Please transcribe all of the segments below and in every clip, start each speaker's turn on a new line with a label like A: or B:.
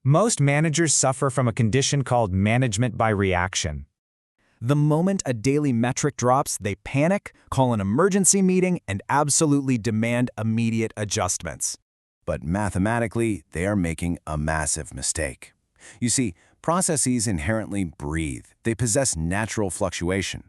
A: Most managers suffer from a condition called management by reaction.
B: The moment a daily metric drops, they panic, call an emergency meeting, and absolutely demand immediate adjustments.
C: But mathematically, they are making a massive mistake. You see, processes inherently breathe. They possess natural fluctuation.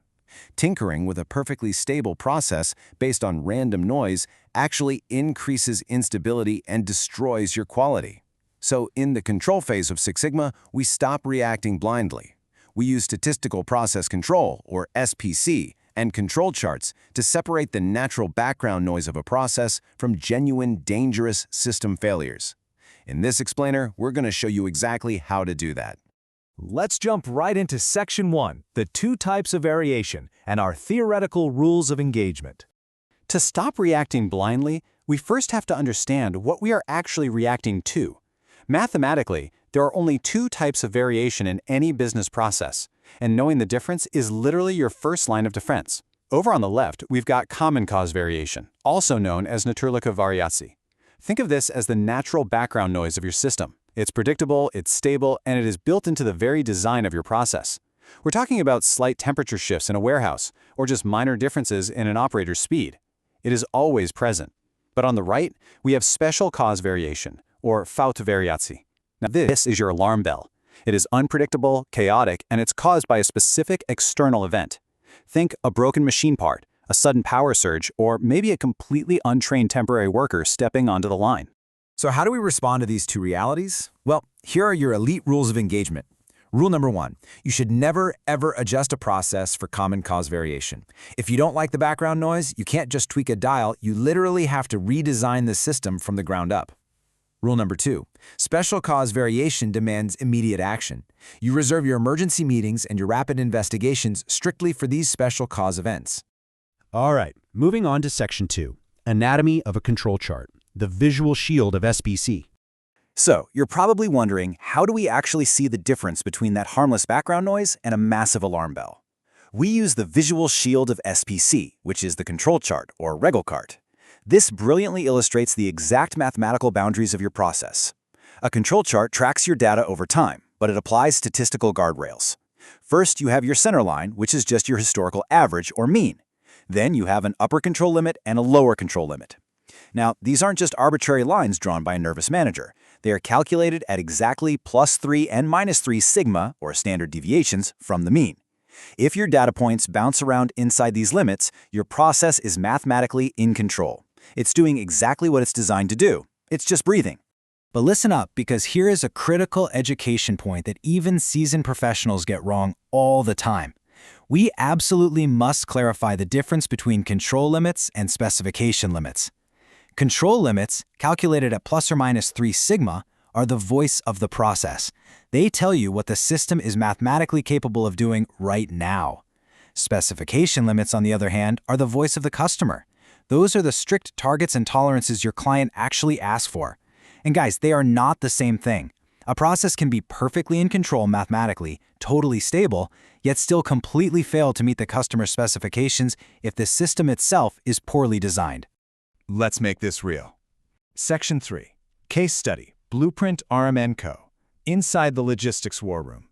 C: Tinkering with a perfectly stable process based on random noise actually increases instability and destroys your quality. So in the control phase of Six Sigma, we stop reacting blindly. We use Statistical Process Control, or SPC, and control charts to separate the natural background noise of a process from genuine, dangerous system failures. In this explainer, we're going to show you exactly how to do that.
B: Let's jump right into Section 1, the 2 types of variation, and our theoretical rules of engagement. To stop reacting blindly, we first have to understand what we are actually reacting to. Mathematically, there are only 2 types of variation in any business process, and knowing the difference is literally your first line of defense. Over on the left, we've got common cause variation, also known as natuurlijke variatie. Think of this as the natural background noise of your system. It's predictable, it's stable, and it is built into the very design of your process. We're talking about slight temperature shifts in a warehouse, or just minor differences in an operator's speed. It is always present. But on the right, we have special cause variation, or fout variatie. Now this is your alarm bell. It is unpredictable, chaotic, and it's caused by a specific external event. Think a broken machine part, a sudden power surge, or maybe a completely untrained temporary worker stepping onto the line.
D: So how do we respond to these 2 realities? Well, here are your elite rules of engagement. Rule number 1, you should never, ever adjust a process for common cause variation. If you don't like the background noise, you can't just tweak a dial, you literally have to redesign the system from the ground up. Rule number 2, special cause variation demands immediate action. You reserve your emergency meetings and your rapid investigations strictly for these special cause events.
E: All right, moving on to Section 2, Anatomy of a Control Chart, the visual shield of SPC.
B: So, you're probably wondering, how do we actually see the difference between that harmless background noise and a massive alarm bell? We use the visual shield of SPC, which is the control chart, or Regel chart. This brilliantly illustrates the exact mathematical boundaries of your process. A control chart tracks your data over time, but it applies statistical guardrails. First, you have your center line, which is just your historical average, or mean. Then you have an upper control limit and a lower control limit. Now, these aren't just arbitrary lines drawn by a nervous manager. They are calculated at exactly +3 and -3 sigma, or standard deviations, from the mean. If your data points bounce around inside these limits, your process is mathematically in control. It's doing exactly what it's designed to do. It's just breathing. But listen up, because here is a critical education point that even seasoned professionals get wrong all the time. We absolutely must clarify the difference between control limits and specification limits. Control limits, calculated at ±3 sigma, are the voice of the process. They tell you what the system is mathematically capable of doing right now. Specification limits, on the other hand, are the voice of the customer. Those are the strict targets and tolerances your client actually asks for. And guys, they are not the same thing. A process can be perfectly in control mathematically, totally stable, yet still completely fail to meet the customer's specifications if the system itself is poorly designed.
D: Let's make this real. Section 3, Case Study, BlueprintRM&co, Inside the Logistics War Room.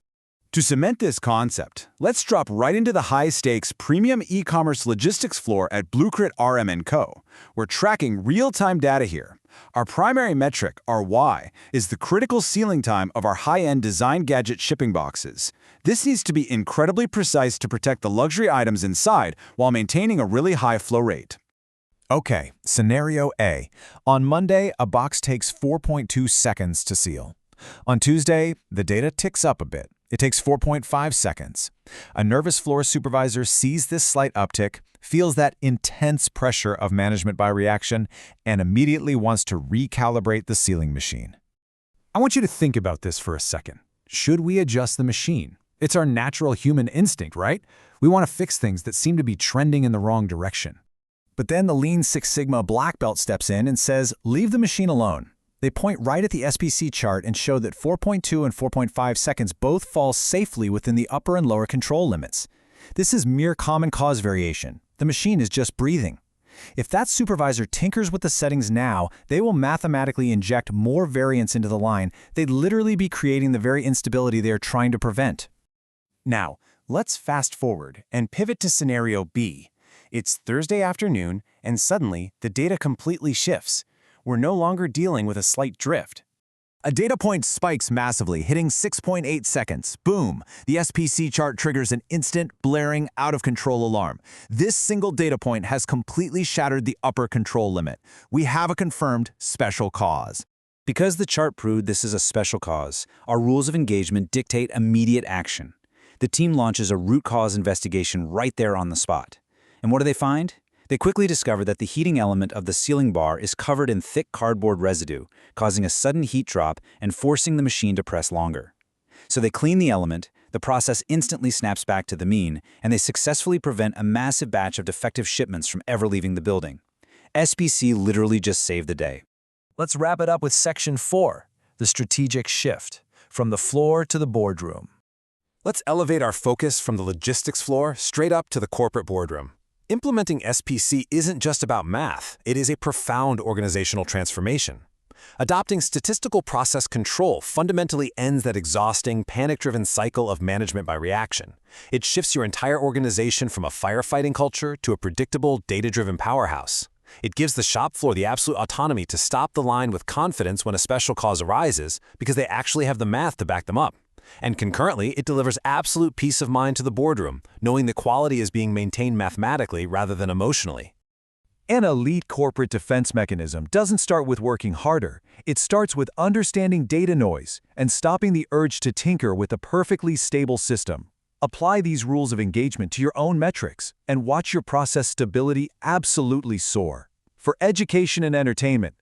D: To cement this concept, let's drop right into the high-stakes premium e-commerce logistics floor at BlueprintRM&co. We're tracking real-time data here. Our primary metric, our Y, is the critical sealing time of our high-end design gadget shipping boxes. This needs to be incredibly precise to protect the luxury items inside while maintaining a really high flow rate. Okay, scenario A. On Monday, a box takes 4.2 seconds to seal. On Tuesday, the data ticks up a bit. It takes 4.5 seconds. A nervous floor supervisor sees this slight uptick, feels that intense pressure of management by reaction, and immediately wants to recalibrate the sealing machine. I want you to think about this for a second. Should we adjust the machine? It's our natural human instinct, right? We want to fix things that seem to be trending in the wrong direction. But then the Lean Six Sigma black belt steps in and says, leave the machine alone. They point right at the SPC chart and show that 4.2 and 4.5 seconds both fall safely within the upper and lower control limits. This is mere common cause variation. The machine is just breathing.
B: If that supervisor tinkers with the settings now, they will mathematically inject more variance into the line. They'd literally be creating the very instability they are trying to prevent.
D: Now, let's fast forward and pivot to scenario B. It's Thursday afternoon, and suddenly the data completely shifts. We're no longer dealing with a slight drift.
B: A data point spikes massively, hitting 6.8 seconds. Boom! The SPC chart triggers an instant, blaring, out-of-control alarm. This single data point has completely shattered the upper control limit. We have a confirmed special cause.
A: Because the chart proved this is a special cause, our rules of engagement dictate immediate action. The team launches a root cause investigation right there on the spot. And what do they find? They quickly discover that the heating element of the sealing bar is covered in thick cardboard residue, causing a sudden heat drop and forcing the machine to press longer. So they clean the element, the process instantly snaps back to the mean, and they successfully prevent a massive batch of defective shipments from ever leaving the building. SPC literally just saved the day.
F: Let's wrap it up with Section 4, the strategic shift, from the floor to the boardroom.
G: Let's elevate our focus from the logistics floor straight up to the corporate boardroom. Implementing SPC isn't just about math, it is a profound organizational transformation. Adopting Statistical Process Control fundamentally ends that exhausting, panic-driven cycle of management by reaction. It shifts your entire organization from a firefighting culture to a predictable, data-driven powerhouse. It gives the shop floor the absolute autonomy to stop the line with confidence when a special cause arises because they actually have the math to back them up. And concurrently, it delivers absolute peace of mind to the boardroom, knowing the quality is being maintained mathematically rather than emotionally.
D: An elite corporate defense mechanism doesn't start with working harder. It starts with understanding data noise and stopping the urge to tinker with a perfectly stable system. Apply these rules of engagement to your own metrics and watch your process stability absolutely soar. For education and entertainment,